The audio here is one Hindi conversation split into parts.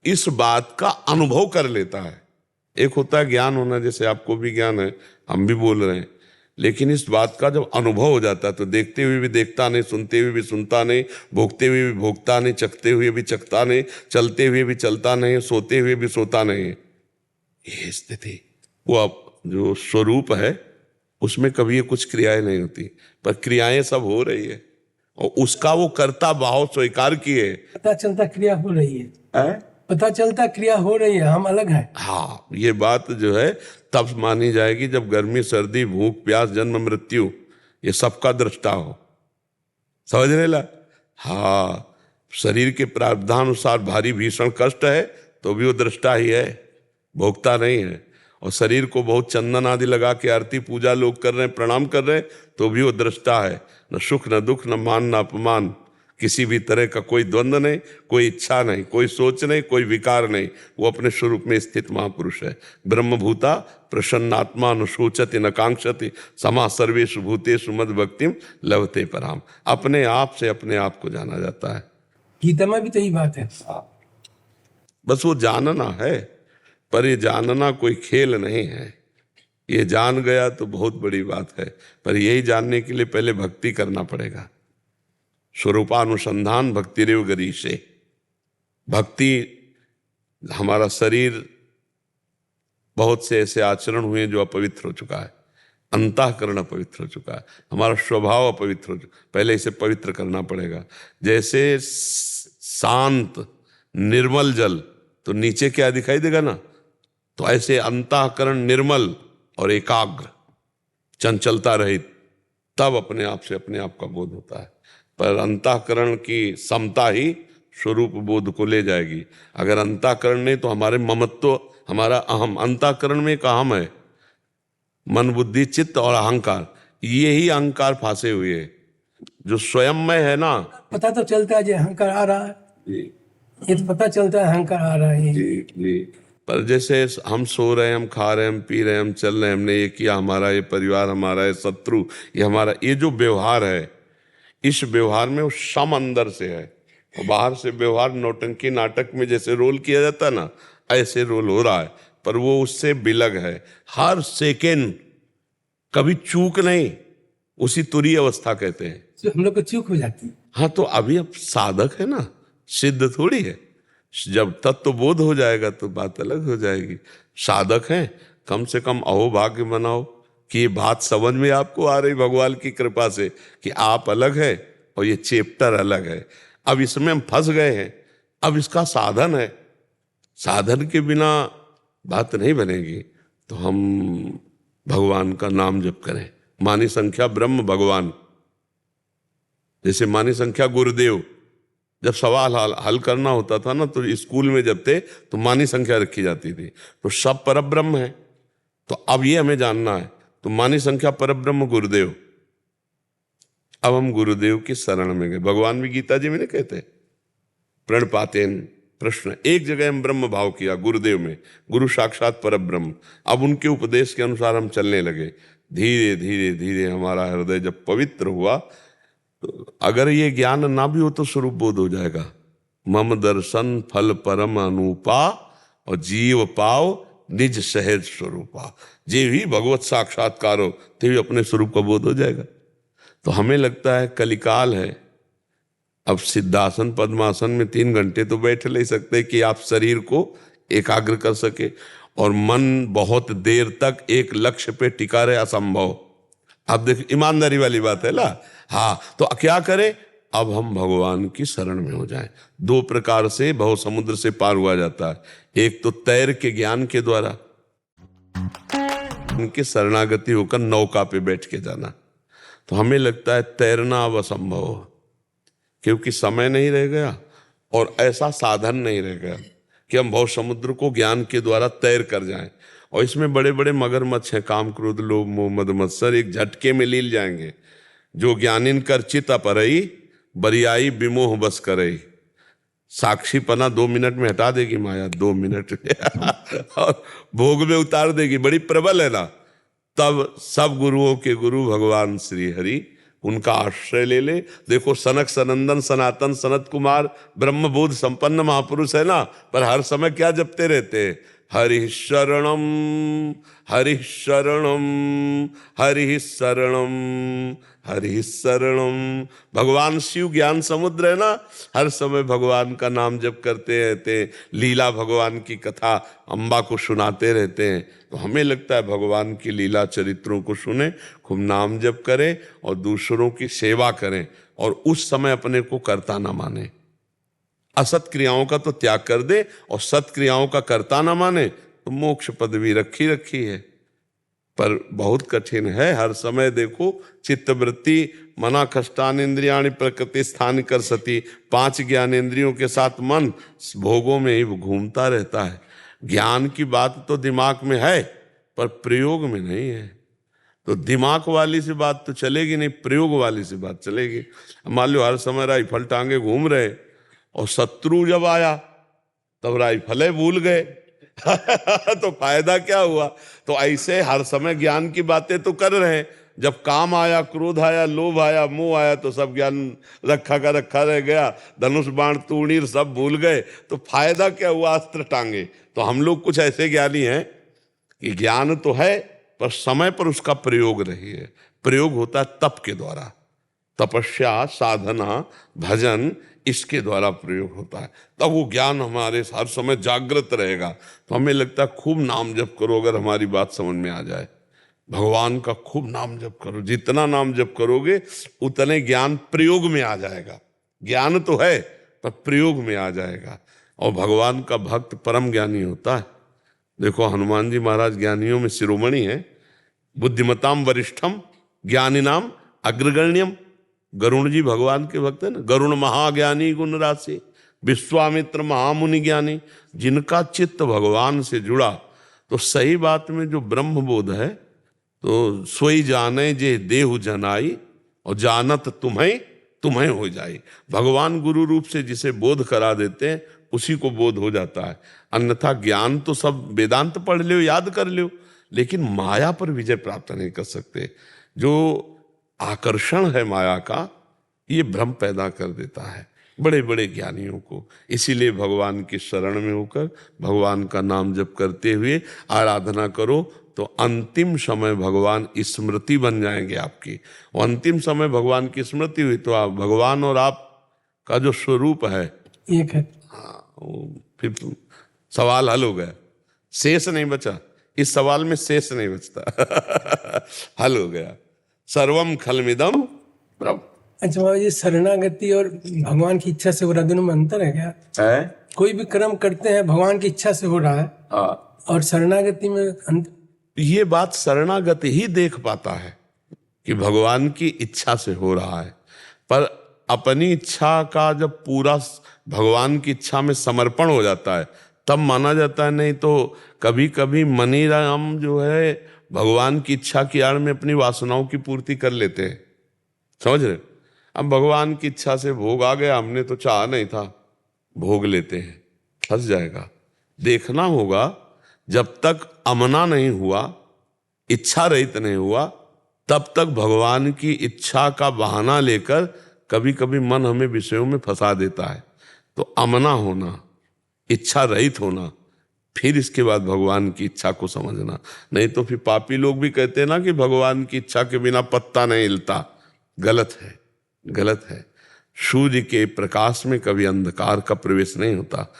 इस बात का अनुभव कर लेता है। एक होता है ज्ञान होना, जैसे आपको भी ज्ञान है, हम भी बोल रहे हैं, लेकिन इस बात का जब अनुभव हो जाता है तो देखते हुए भी देखता नहीं, सुनते हुए भी सुनता नहीं, भोगते हुए भी भोगता नहीं, चखते हुए भी चखता नहीं, चलते हुए भी चलता नहीं, सोते हुए भी सोता नहीं। ये स्थिति, वो अब जो स्वरूप है उसमें कभी ये कुछ क्रियाएं नहीं होती, पर क्रियाएं सब हो रही है और उसका वो कर्ता भाव स्वीकार किए। पता चलता क्रिया हो रही है, है? पता चलता क्रिया हो रही है, हम अलग हैं। हाँ, ये बात जो है तब मानी जाएगी जब गर्मी सर्दी भूख प्यास जन्म मृत्यु ये सबका दृष्टा हो। समझ रहे ला? हाँ, शरीर के प्रारब्धानुसार भारी भीषण कष्ट है तो भी वो दृष्टा ही है, भोगता नहीं है। और शरीर को बहुत चंदन आदि लगा के आरती पूजा लोग कर रहे हैं, प्रणाम कर रहे हैं, तो भी वो दृष्टा है। न सुख न दुख न मान न अपमान, किसी भी तरह का कोई द्वंद्व नहीं, कोई इच्छा नहीं, कोई सोच नहीं, कोई विकार नहीं, वो अपने स्वरूप में स्थित महापुरुष है। ब्रह्मभूता प्रसन्नात्मा न शोचति न कांक्षति समा सर्वेषु भूतेषु मद भक्तिम लभते पराम। अपने आप से अपने आप को जाना जाता है। गीता में भी तो यही बात है। बस वो जानना है, पर ये जानना कोई खेल नहीं है। ये जान गया तो बहुत बड़ी बात है, पर यही जानने के लिए पहले भक्ति करना पड़ेगा। स्वरूपानुसंधान भक्ति रेव गरीषे। भक्ति, हमारा शरीर बहुत से ऐसे आचरण हुए जो अपवित्र हो चुका है, अंतःकरण अपवित्र हो चुका है, हमारा स्वभाव अपवित्र हो चुका, पहले इसे पवित्र करना पड़ेगा। जैसे शांत निर्मल जल तो नीचे क्या दिखाई देगा ना, तो ऐसे अंतःकरण निर्मल और एकाग्र चंचलता रहित, तब अपने आप से अपने आप का बोध होता है। पर अंतःकरण की समता ही स्वरूप बोध को ले जाएगी। अगर अंतःकरण नहीं तो हमारे ममत्व, हमारा अहम, अंतःकरण में एक अहम है, मन बुद्धि चित्त और अहंकार, ये ही अहंकार फांसे हुए है। जो स्वयं में है ना, पता तो चलता है जो अहंकार आ रहा है, ये तो पता चलता है अहंकार आ रहा है। जी जी। पर जैसे हम सो रहे हैं, हम खा रहे हैं, हम पी रहे हैं, हम चल रहे हैं, हमने ये किया, हमारा ये परिवार, हमारा ये शत्रु, ये हमारा, ये जो व्यवहार है, इस व्यवहार में वो सम अंदर से है और बाहर से व्यवहार नौटंकी नाटक में जैसे रोल किया जाता है ना, ऐसे रोल हो रहा है, पर वो उससे बिलग है। हर सेकेंड कभी चूक नहीं, उसी तुरीय अवस्था कहते हैं। तो हम लोग को चूक हो जाती है। हाँ, तो अभी अब साधक है ना, सिद्ध थोड़ी है। जब तत्व बोध हो जाएगा तो बात अलग हो जाएगी। साधक हैं, कम से कम अहोभाग्य मनाओ कि ये बात समझ में आपको आ रही भगवान की कृपा से कि आप अलग है और ये चैप्टर अलग है। अब इसमें हम फंस गए हैं, अब इसका साधन है, साधन के बिना बात नहीं बनेगी। तो हम भगवान का नाम जप करें। मानी संख्या ब्रह्म भगवान, जैसे मानी संख्या गुरुदेव। जब सवाल हल करना होता था ना, तो स्कूल में जब थे तो मानी संख्या रखी जाती थी, तो सब परब्रह्म है। तो अब ये हमें जानना है, तो मानी संख्या परब्रह्म गुरुदेव। अब हम गुरुदेव की शरण में गए। भगवान भी गीता जी में नहीं कहते प्रणपातेन प्रश्न, एक जगह हम ब्रह्म भाव किया गुरुदेव में, गुरु साक्षात परब्रह्म। अब उनके उपदेश के अनुसार हम चलने लगे। धीरे धीरे धीरे हमारा हृदय जब पवित्र हुआ, तो अगर ये ज्ञान ना भी हो तो स्वरूप बोध हो जाएगा। मम दर्शन फल परम अनुपा और जीव पाव निज सहज स्वरूपा। जे भी भगवत साक्षात्कार हो ते भी अपने स्वरूप का बोध हो जाएगा। तो हमें लगता है कलिकाल है, अब सिद्धासन पद्मासन में 3 घंटे तो बैठ ले सकते कि आप शरीर को एकाग्र कर सके, और मन बहुत देर तक एक लक्ष्य पे टिका रहे असंभव। आप देखिए, ईमानदारी वाली बात है ना। हाँ, तो क्या करें, अब हम भगवान की शरण में हो जाएं। 2 प्रकार से भव समुद्र से पार हुआ जाता है। एक तो तैर के ज्ञान के द्वारा, उनकी शरणागति होकर नौका पे बैठ के जाना। तो हमें लगता है तैरना अब असंभव हो, क्योंकि समय नहीं रह गया और ऐसा साधन नहीं रह गया कि हम भव समुद्र को ज्ञान के द्वारा तैर कर जाएं। और इसमें बड़े बड़े मगरमच्छ हैं, काम क्रोध लोभ मोह मद मत्सर, एक झटके में लील जाएंगे। जो ज्ञानिन कर चित अपरई बरियाई विमोह बस करई। साक्षी पना 2 मिनट में हटा देगी माया, 2 मिनट में और भोग में उतार देगी, बड़ी प्रबल है ना। तब सब गुरुओं के गुरु भगवान श्री हरि उनका आश्रय ले ले। देखो सनक सनंदन सनातन सनत कुमार ब्रह्मबोध संपन्न महापुरुष है ना, पर हर समय क्या जपते रहते हैं? हरि शरणम हरि शरणम हरि शरणम हरि शरणम। भगवान शिव ज्ञान समुद्र है ना, हर समय भगवान का नाम जप करते रहते हैं, लीला भगवान की कथा अम्बा को सुनाते रहते हैं। तो हमें लगता है भगवान की लीला चरित्रों को सुने, खूब नाम जप करें और दूसरों की सेवा करें, और उस समय अपने को कर्ता ना माने। असत क्रियाओं का तो त्याग कर दे और सत क्रियाओं का कर्ता ना माने तो मोक्ष पदवी रखी है, पर बहुत कठिन है। हर समय देखो चित्तवृत्ति मना कष्टान इंद्रियाणि प्रकृति स्थान कर सती, 5 ज्ञानेंद्रियों के साथ मन भोगों में ही घूमता रहता है। ज्ञान की बात तो दिमाग में है पर प्रयोग में नहीं है। तो दिमाग वाली सी बात तो चलेगी नहीं, प्रयोग वाली सी बात चलेगी। मान लो हर समय राइफल टांगे घूम रहे और शत्रु जब आया तब राइफल भूल गए तो फायदा क्या हुआ? तो ऐसे हर समय ज्ञान की बातें तो कर रहे हैं, जब काम आया, क्रोध आया, लोभ आया, मोह आया तो सब ज्ञान रखा का रखा रह गया, धनुष बाण तूणीर सब भूल गए, तो फायदा क्या हुआ? अस्त्र टांगे। तो हम लोग कुछ ऐसे ज्ञानी हैं कि ज्ञान तो है पर समय पर उसका प्रयोग नहीं है। प्रयोग होता है तप के द्वारा, तपस्या साधना भजन, इसके द्वारा प्रयोग होता है, तब वो ज्ञान हमारे हर समय जागृत रहेगा। तो हमें लगता है खूब नाम जप करो, अगर हमारी बात समझ में आ जाए, भगवान का खूब नाम जप करो। जितना नाम जप करोगे उतने ज्ञान प्रयोग में आ जाएगा। ज्ञान तो है पर प्रयोग में आ जाएगा, और भगवान का भक्त परम ज्ञानी होता है। देखो हनुमान जी महाराज ज्ञानियों में शिरोमणि है, बुद्धिमताम वरिष्ठम ज्ञानिनाम अग्रगण्यम। गरुण जी भगवान के भक्त है ना, गरुण महाज्ञानी गुण राशि, विश्वामित्र महामुनि ज्ञानी, जिनका चित्त भगवान से जुड़ा। तो सही बात में जो ब्रह्म बोध है, तो सोई जाने जे देहु जनाई और जानत तुम्हें हो जाए। भगवान गुरु रूप से जिसे बोध करा देते हैं उसी को बोध हो जाता है। अन्यथा ज्ञान तो सब वेदांत पढ़ लो, याद कर लो, लेकिन माया पर विजय प्राप्त नहीं कर सकते। जो आकर्षण है माया का, ये भ्रम पैदा कर देता है बड़े बड़े ज्ञानियों को। इसीलिए भगवान की शरण में होकर भगवान का नाम जप करते हुए आराधना करो, तो अंतिम समय भगवान स्मृति बन जाएंगे आपकी। और अंतिम समय भगवान की स्मृति हुई तो आप भगवान और आप का जो स्वरूप है एक है। हाँ, फिर सवाल हल हो गया, शेष नहीं बचा। इस सवाल में शेष नहीं बचता हल हो गया। सर्वम खलमिदम ब्रह्म। अच्छा बाबा जी, शरणागति और भगवान की इच्छा से हो रहा, दोनों में अंतर है क्या? है कोई भी कर्म करते हैं भगवान की इच्छा से हो रहा है, और शरणागति में अंतर। ये बात शरणागति ही देख पाता है कि भगवान की इच्छा से हो रहा है, पर अपनी इच्छा का जब पूरा भगवान की इच्छा में समर्पण हो जाता है तब माना जाता है। नहीं तो कभी कभी मनी राम जो है भगवान की इच्छा की आड़ में अपनी वासनाओं की पूर्ति कर लेते हैं, समझ रहे? अब भगवान की इच्छा से भोग आ गया, हमने तो चाहा नहीं था, भोग लेते हैं, फंस जाएगा। देखना होगा जब तक अमना नहीं हुआ, इच्छा रहित नहीं हुआ, तब तक भगवान की इच्छा का बहाना लेकर कभी कभी मन हमें विषयों में फंसा देता है। तो अमना होना, इच्छा रहित होना, फिर इसके बाद भगवान की इच्छा को समझना। नहीं तो फिर पापी लोग भी कहते हैं ना कि भगवान की इच्छा के बिना पत्ता नहीं हिलता। गलत है, गलत है। सूर्य के प्रकाश में कभी अंधकार का प्रवेश नहीं होता।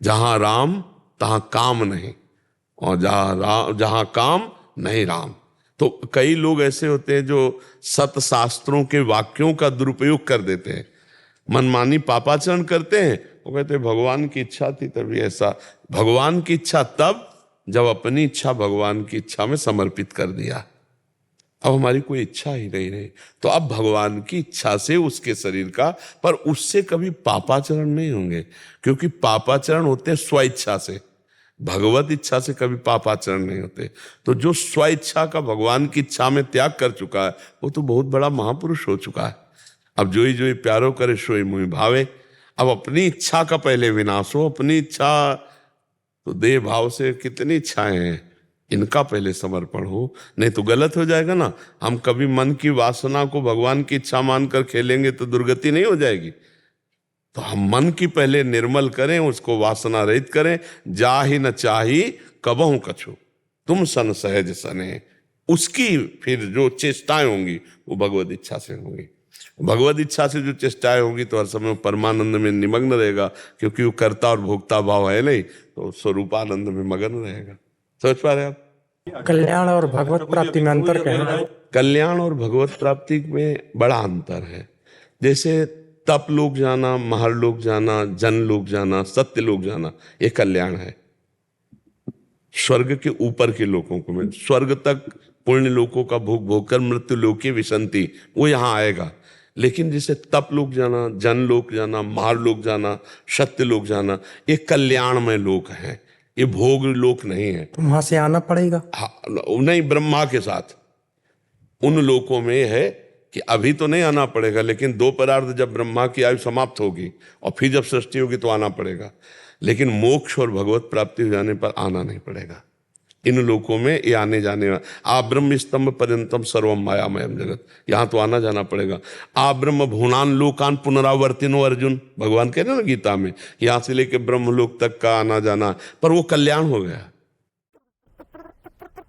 जहां राम तहां काम नहीं, और जहां काम नहीं राम। तो कई लोग ऐसे होते हैं जो सत शास्त्रों के वाक्यों का दुरुपयोग कर देते हैं, मनमानी पापाचरण करते हैं। वो कहते हैं भगवान की इच्छा थी तभी ऐसा। भगवान की इच्छा तब जब अपनी इच्छा भगवान की इच्छा में समर्पित कर दिया। अब हमारी कोई इच्छा ही नहीं रही, तो अब भगवान की इच्छा से उसके शरीर का, पर उससे कभी पापाचरण नहीं होंगे, क्योंकि पापाचरण होते हैं स्वेच्छा से, भगवत इच्छा से कभी पापाचरण नहीं होते। तो जो स्वेच्छा का भगवान की इच्छा में त्याग कर चुका है वो तो बहुत बड़ा महापुरुष हो चुका है। अब जो ही प्यारो करे सोई मुहि भावे। अब अपनी इच्छा का पहले विनाश हो। अपनी इच्छा तो देह भाव से कितनी इच्छाएं हैं, इनका पहले समर्पण हो, नहीं तो गलत हो जाएगा ना। हम कभी मन की वासना को भगवान की इच्छा मानकर खेलेंगे तो दुर्गति नहीं हो जाएगी। तो हम मन की पहले निर्मल करें, उसको वासना रहित करें। जाहि न चाही कबहु कछु, तुम सन सहज सने। उसकी फिर जो चेष्टाएं होंगी वो भगवत इच्छा से होंगी। भगवत इच्छा से जो चेष्टाएं होंगी तो हर समय परमानंद में निमग्न रहेगा, क्योंकि वो कर्ता और भोक्ता भाव है नहीं, तो स्वरूपानंद में मगन रहेगा। समझ पा रहे आप? कल्याण और भगवत प्राप्ति में अंतर क्या है? कल्याण और भगवत प्राप्ति में बड़ा अंतर है। जैसे तप लोक जाना, महर लोक जाना, जन लोक जाना, सत्य लोक जाना, ये कल्याण है। स्वर्ग के ऊपर के लोगों को में स्वर्ग तक पुण्य लोकों का भोग भोग कर मृत्यु लोक की विसंति, वो यहाँ आएगा। लेकिन जैसे तप लोक जाना, जन लोक जाना, महार लोक जाना, सत्य लोक जाना, ये कल्याणमय लोक है, ये भोग लोक नहीं है। तो वहां से आना पड़ेगा? हाँ, नहीं, ब्रह्मा के साथ उन लोकों में है कि अभी तो नहीं आना पड़ेगा, लेकिन दो परार्थ जब ब्रह्मा की आयु समाप्त होगी और फिर जब सृष्टि होगी तो आना पड़ेगा। लेकिन मोक्ष और भगवत प्राप्ति हो जाने पर आना नहीं पड़ेगा। इन लोकों में ये आने जाने, आ ब्रह्म स्तंभ पर्यंतम सर्वम मायामयम जगत, यहाँ तो आना जाना पड़ेगा। आ ब्रह्म भुवनान लोकान पुनरावर्तिनो अर्जुन, भगवान कह रहे ना गीता में, यहाँ से लेके ब्रह्मलोक तक का आना जाना, पर वो कल्याण हो गया।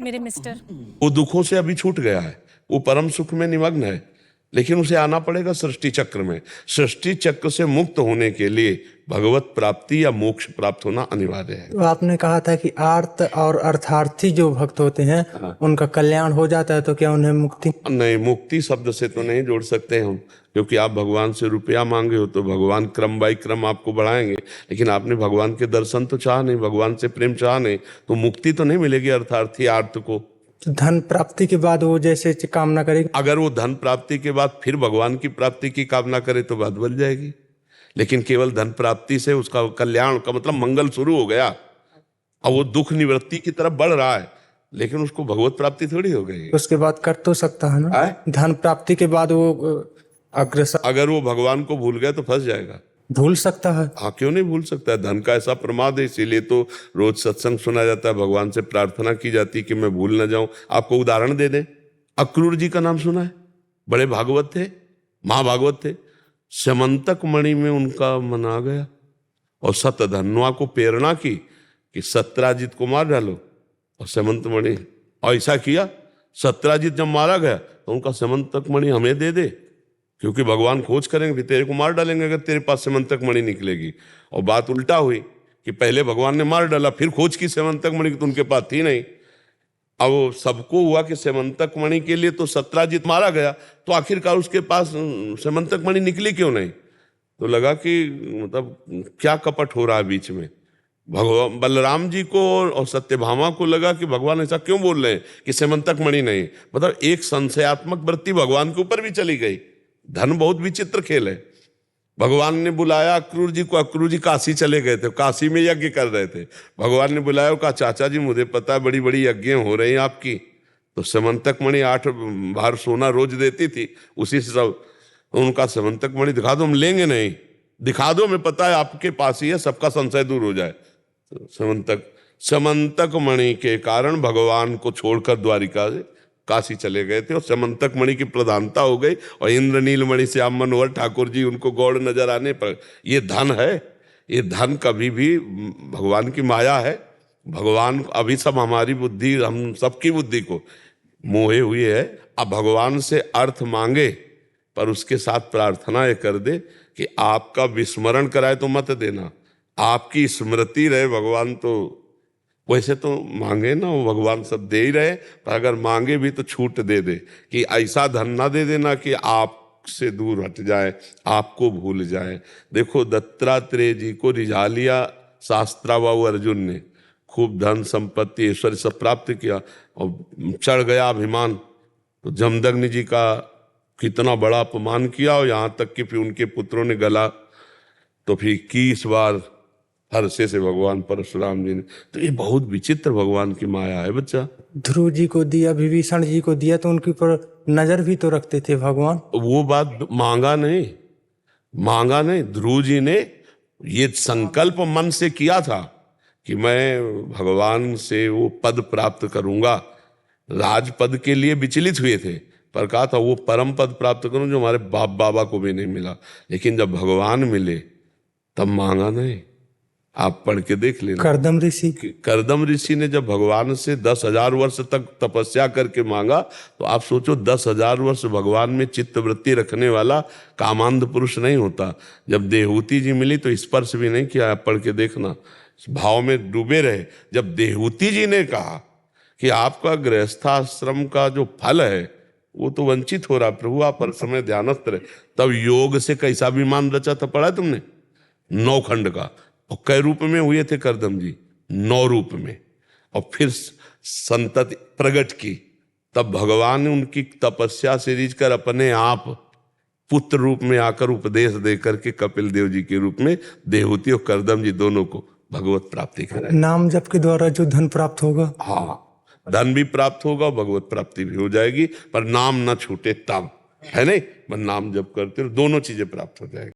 मेरे मिस्टर, वो दुखों से अभी छूट गया है, वो परम सुख में निमग्न है, लेकिन उसे आना पड़ेगा सृष्टि चक्र में। सृष्टि चक्र से मुक्त होने के लिए भगवत प्राप्ति या मोक्ष प्राप्त होना अनिवार्य है। तो आपने कहा था कि आर्त और अर्थार्थी जो भक्त होते हैं उनका कल्याण हो जाता है, तो क्या उन्हें मुक्ति? नहीं, मुक्ति शब्द से तो नहीं जोड़ सकते हम, क्योंकि आप भगवान से रुपया मांगे हो तो भगवान क्रम बाई क्रम आपको बढ़ाएंगे, लेकिन आपने भगवान के दर्शन तो चाह नहीं, भगवान से प्रेम चाह नहीं, तो मुक्ति तो नहीं मिलेगी अर्थार्थी आर्त को। तो धन प्राप्ति के बाद वो जैसे कामना करेगी, अगर वो धन प्राप्ति के बाद फिर भगवान की प्राप्ति की कामना करे तो बात बन जाएगी। लेकिन केवल धन प्राप्ति से उसका कल्याण का मतलब मंगल शुरू हो गया, अब वो दुख निवृत्ति की तरफ बढ़ रहा है, लेकिन उसको भगवत प्राप्ति थोड़ी हो गई। उसके बाद कर तो सकता है ना? धन प्राप्ति के बाद वो अग्रसर, अगर वो भगवान को भूल गया तो फंस जाएगा। भूल सकता है? हाँ, क्यों नहीं भूल सकता है। धन का ऐसा प्रमाद है, इसीलिए तो रोज सत्संग सुना जाता है, भगवान से प्रार्थना की जाती है कि मैं भूल ना जाऊं। आपको उदाहरण दे दें, अक्रूर जी का नाम सुना है, बड़े भागवत थे, महाभागवत थे। समंतक मणि में उनका मन आ गया और सतधन्वा को प्रेरणा की कि सत्राजित को मार डालो, और समंत मणि ऐसा किया। सत्राजित जब मारा गया तो उनका समंतक मणि हमें दे दे, क्योंकि भगवान खोज करेंगे फिर तेरे को मार डालेंगे अगर तेरे पास समंतक मणि निकलेगी। और बात उल्टा हुई कि पहले भगवान ने मार डाला, फिर खोज की समंतक मणि, तो उनके पास थी नहीं। अब सबको हुआ कि समंतक मणि के लिए तो सत्राजित मारा गया, तो आखिरकार उसके पास समंतक मणि निकली क्यों नहीं? तो लगा कि मतलब क्या कपट हो रहा है बीच में। भगवान बलराम जी को और सत्यभामा को लगा कि भगवान ऐसा क्यों बोल रहे हैं कि समंतक मणि नहीं। मतलब एक संशयात्मक वृत्ति भगवान के ऊपर भी चली गई। धन बहुत विचित्र खेल है। भगवान ने बुलाया अक्रूर जी को, अक्रूर जी काशी चले गए थे, काशी में यज्ञ कर रहे थे। भगवान ने बुलाया, कहा चाचा जी मुझे पता है बड़ी बड़ी यज्ञ हो रही हैं आपकी, तो समंतक मणि 8 भार सोना रोज देती थी, उसी से सब। उनका समंतक मणि दिखा दो, हम लेंगे नहीं, दिखा दो, मैं पता है आपके पास ही है, सबका संशय दूर हो जाए। तो समंतक मणि के कारण भगवान को छोड़कर द्वारिका से काशी चले गए थे और समंतक मणि की प्रधानता हो गई। और इंद्रनील मणि श्याम मनोहर ठाकुर जी उनको गौड़ नजर आने पर, ये धन है, ये धन कभी भी भगवान की माया है। भगवान अभी सब हमारी बुद्धि, हम सबकी बुद्धि को मोहे हुई है। अब भगवान से अर्थ मांगे पर उसके साथ प्रार्थना ये कर दे कि आपका विस्मरण कराए तो मत देना, आपकी स्मृति रहे भगवान। तो वैसे तो मांगे ना, वो भगवान सब दे ही रहे, पर अगर मांगे भी तो छूट दे दे कि ऐसा धन ना दे देना कि आपसे दूर हट जाए, आपको भूल जाए। देखो दत्तात्रेय जी को रिझा लिया शास्त्राबाहु अर्जुन ने, खूब धन संपत्ति ऐश्वर्य सब प्राप्त किया और चढ़ गया अभिमान। तो जमदग्नि जी का कितना बड़ा अपमान किया, और यहाँ तक कि फिर उनके पुत्रों ने गला, तो फिर 21 बार हर्षे से भगवान परशुराम जी ने। तो ये बहुत विचित्र भगवान की माया है बच्चा। ध्रुव जी को दिया, विभीषण जी को दिया, तो उनके ऊपर नजर भी तो रखते थे भगवान। वो बात मांगा नहीं। ध्रुव जी ने ये संकल्प मन से किया था कि मैं भगवान से वो पद प्राप्त करूंगा। राज पद के लिए विचलित हुए थे, पर कहा था वो परम पद प्राप्त करूं जो हमारे बाप बाबा को भी नहीं मिला। लेकिन जब भगवान मिले तब मांगा नहीं। आप पढ़ के देख लेना। करदम ऋषि करदम ऋषि ने जब भगवान से 10,000 वर्ष तक तपस्या करके मांगा, तो आप सोचो 10,000 वर्ष भगवान में चित्तवृत्ति रखने वाला कामांध पुरुष नहीं होता। जब देहूति जी मिली तो स्पर्श भी नहीं किया। आप पढ़ के देखना, भाव में डूबे रहे। जब देहूति जी ने कहा कि आपका गृहस्थाश्रम का जो फल है वो तो वंचित हो रहा, प्रभु आप हर समय ध्यानस्थ रहे, तब योग से कैसा विमान रचा था, पढ़ा तुमने? 9 खंड का। और कई रूप में हुए थे करदम जी? 9 रूप में। और फिर संतति प्रकट की, तब भगवान ने उनकी तपस्या से रीझ कर अपने आप पुत्र रूप में आकर उपदेश देकर के कपिल देव जी के रूप में देहूति और करदम जी दोनों को भगवत प्राप्ति कराई। नाम जप के द्वारा जो धन प्राप्त होगा, हाँ, धन भी प्राप्त होगा, भगवत प्राप्ति भी हो जाएगी, पर नाम न छूटे तब, है नहीं? पर नाम जप करते हो दोनों चीजें प्राप्त हो जाएगी।